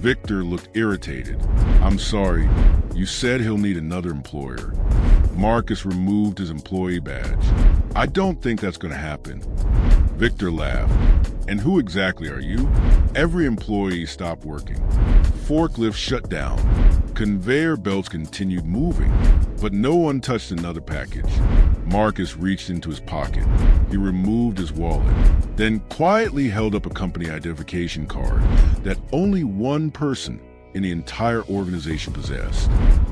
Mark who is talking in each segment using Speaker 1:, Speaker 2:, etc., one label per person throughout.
Speaker 1: Victor looked irritated. I'm sorry, you said he'll need another employer. Marcus removed his employee badge. I don't think that's going to happen. Victor laughed. And who exactly are you? Every employee stopped working. Forklifts shut down. Conveyor belts continued moving, but no one touched another package. Marcus reached into his pocket. He removed his wallet, then quietly held up a company identification card that only one person in the entire organization possessed.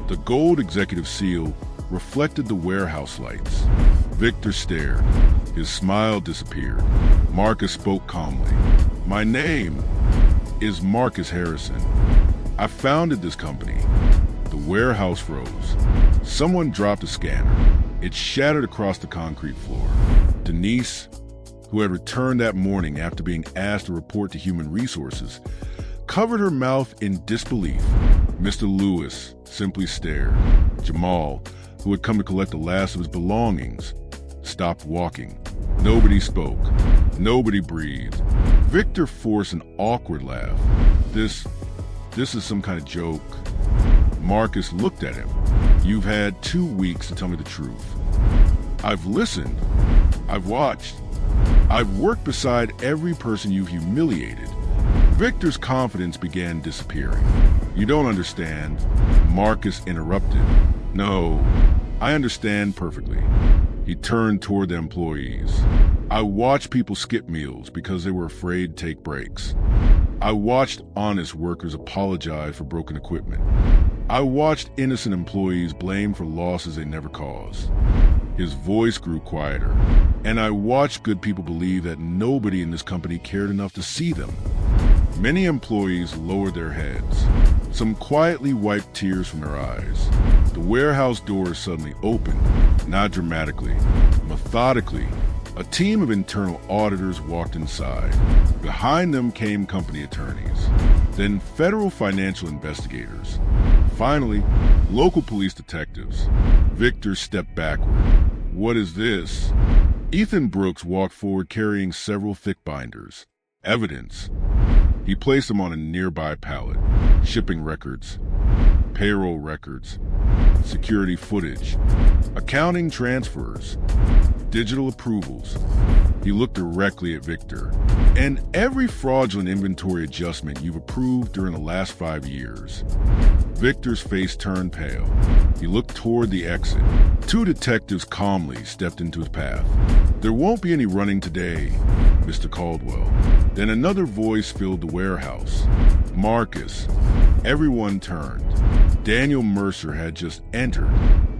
Speaker 1: The gold executive seal reflected the warehouse lights. Victor stared. His smile disappeared. Marcus spoke calmly. My name is Marcus Harrison. I founded this company. The warehouse froze. Someone dropped a scanner. It shattered across the concrete floor. Denise, who had returned that morning after being asked to report to Human Resources, covered her mouth in disbelief. Mr. Lewis simply stared. Jamal, who had come to collect the last of his belongings, stopped walking. Nobody spoke. Nobody breathed. Victor forced an awkward laugh. This is some kind of joke. Marcus looked at him. You've had 2 weeks to tell me the truth. I've listened. I've watched. I've worked beside every person you've humiliated. Victor's confidence began disappearing. You don't understand. Marcus interrupted. No, I understand perfectly. He turned toward the employees. I watched people skip meals because they were afraid to take breaks. I watched honest workers apologize for broken equipment. I watched innocent employees blamed for losses they never caused. His voice grew quieter, and I watched good people believe that nobody in this company cared enough to see them. Many employees lowered their heads. Some quietly wiped tears from their eyes. The warehouse doors suddenly opened, not dramatically, methodically. A team of internal auditors walked inside. Behind them came company attorneys, then federal financial investigators. Finally, local police detectives. Victor stepped backward. What is this? Ethan Brooks walked forward carrying several thick binders. Evidence. He placed them on a nearby pallet. Shipping records, payroll records, security footage, accounting transfers, digital approvals. He looked directly at Victor. And every fraudulent inventory adjustment you've approved during the last 5 years. Victor's face turned pale. He looked toward the exit. 2 detectives calmly stepped into his path. There won't be any running today, Mr. Caldwell. Then another voice filled the warehouse. Marcus. Everyone turned. Daniel Mercer had just entered.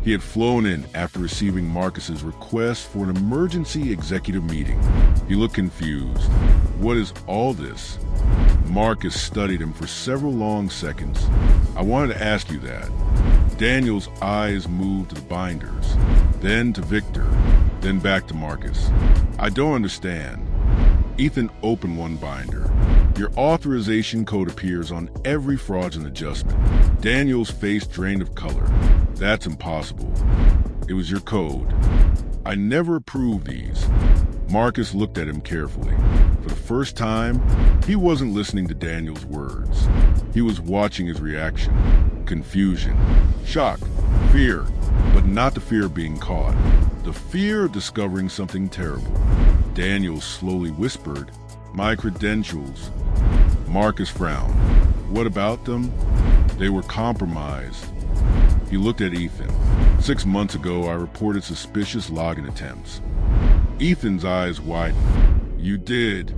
Speaker 1: He had flown in after receiving Marcus's request for an emergency executive meeting. He looked confused. What is all this? Marcus studied him for several long seconds. I wanted to ask you that. Daniel's eyes moved to the binders, then to Victor, then back to Marcus. I don't understand. Ethan opened one binder. Your authorization code appears on every fraudulent adjustment. Daniel's face drained of color. That's impossible. It was your code. I never approved these. Marcus looked at him carefully. For the first time, he wasn't listening to Daniel's words. He was watching his reaction. Confusion, shock, fear, but not the fear of being caught. The fear of discovering something terrible. Daniel slowly whispered, "My credentials." Marcus frowned. What about them? They were compromised. He looked at Ethan. 6 months ago, I reported suspicious login attempts. Ethan's eyes widened. You did.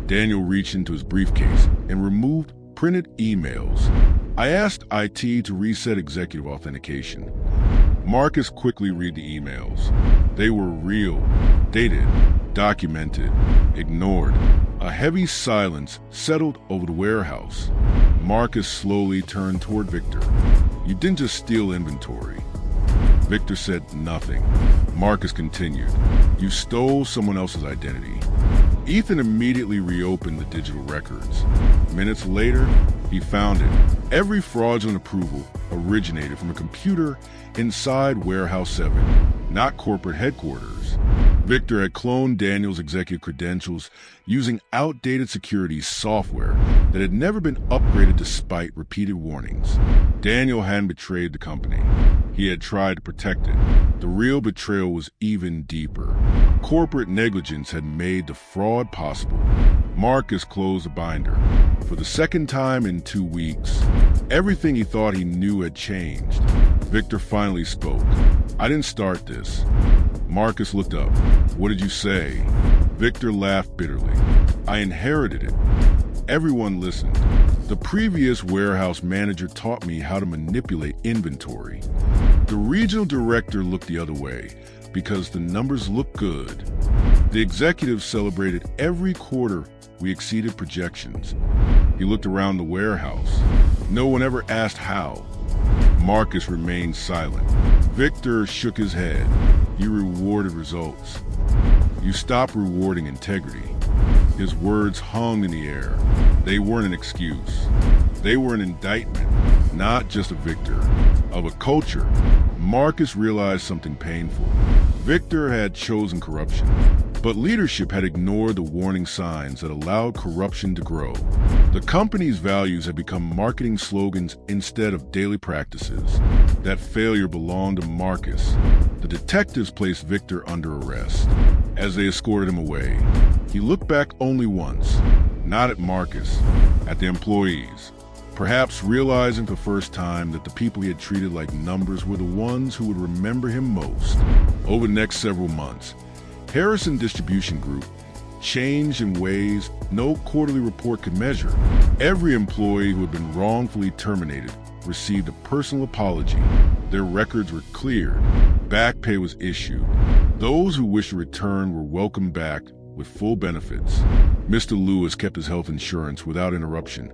Speaker 1: Daniel reached into his briefcase and removed printed emails. I asked IT to reset executive authentication. Marcus quickly read the emails. They were real, dated, documented, ignored. A heavy silence settled over the warehouse. Marcus slowly turned toward Victor. You didn't just steal inventory. Victor said nothing. Marcus continued. You stole someone else's identity. Ethan immediately reopened the digital records. Minutes later, he found it. Every fraudulent approval originated from a computer inside Warehouse 7, not corporate headquarters. Victor had cloned Daniel's executive credentials using outdated security software that had never been upgraded despite repeated warnings. Daniel hadn't betrayed the company. He had tried to protect it. The real betrayal was even deeper. Corporate negligence had made the fraud possible. Marcus closed the binder. For the second time in 2 weeks, everything he thought he knew had changed. Victor finally spoke. "I didn't start this." Marcus looked up. "What did you say?" Victor laughed bitterly. "I inherited it." Everyone listened. "The previous warehouse manager taught me how to manipulate inventory." The regional director looked the other way because the numbers looked good. The executives celebrated every quarter we exceeded projections. He looked around the warehouse. No one ever asked how. Marcus remained silent. Victor shook his head. "You rewarded results. You stopped rewarding integrity." His words hung in the air. They weren't an excuse. They were an indictment, not just of Victor, of a culture. Marcus realized something painful. Victor had chosen corruption, but leadership had ignored the warning signs that allowed corruption to grow. The company's values had become marketing slogans instead of daily practices. That failure belonged to Marcus. The detectives placed Victor under arrest. As they escorted him away, he looked back only once, not at Marcus, at the employees, perhaps realizing for the first time that the people he had treated like numbers were the ones who would remember him most. Over the next several months, Harrison Distribution Group changed in ways no quarterly report could measure. Every employee who had been wrongfully terminated received a personal apology. Their records were cleared. Back pay was issued. Those who wished to return were welcomed back with full benefits. Mr. Lewis kept his health insurance without interruption,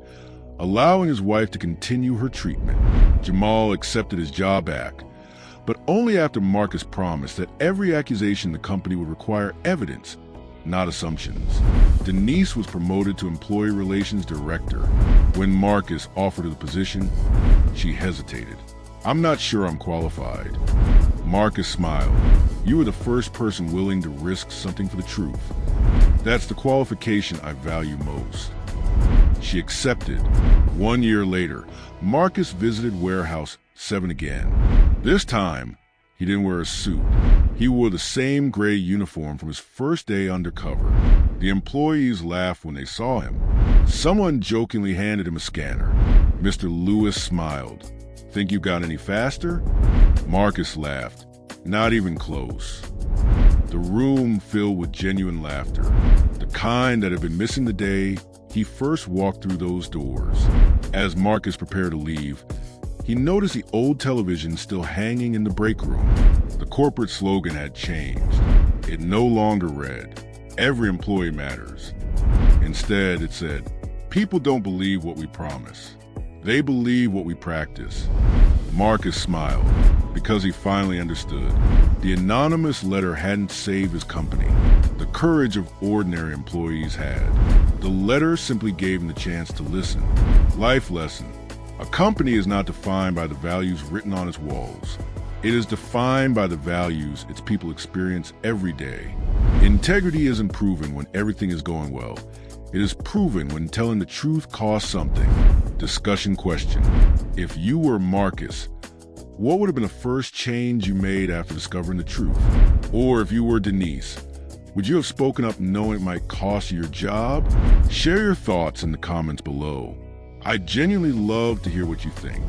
Speaker 1: allowing his wife to continue her treatment. Jamal accepted his job back, but only after Marcus promised that every accusation in the company would require evidence, not assumptions. Denise was promoted to Employee Relations Director. When Marcus offered her the position, she hesitated. "I'm not sure I'm qualified." Marcus smiled. "You were the first person willing to risk something for the truth. That's the qualification I value most." She accepted. 1 year later, Marcus visited Warehouse 7 again. This time, he didn't wear a suit. He wore the same gray uniform from his first day undercover. The employees laughed when they saw him. Someone jokingly handed him a scanner. Mr. Lewis smiled. "Think you got any faster?" Marcus laughed. "Not even close." The room filled with genuine laughter, the kind that had been missing the day he first walked through those doors. As Marcus prepared to leave, he noticed the old television still hanging in the break room. The corporate slogan had changed. It no longer read, "Every employee matters." Instead, it said, "People don't believe what we promise. They believe what we practice." Marcus smiled because he finally understood. The anonymous letter hadn't saved his company. The courage of ordinary employees had. The letter simply gave him the chance to listen. Life lesson. A company is not defined by the values written on its walls. It is defined by the values its people experience every day. Integrity isn't proven when everything is going well. It is proven when telling the truth costs something. Discussion question. If you were Marcus, what would have been the first change you made after discovering the truth? Or if you were Denise, would you have spoken up knowing it might cost you your job? Share your thoughts in the comments below. I genuinely love to hear what you think.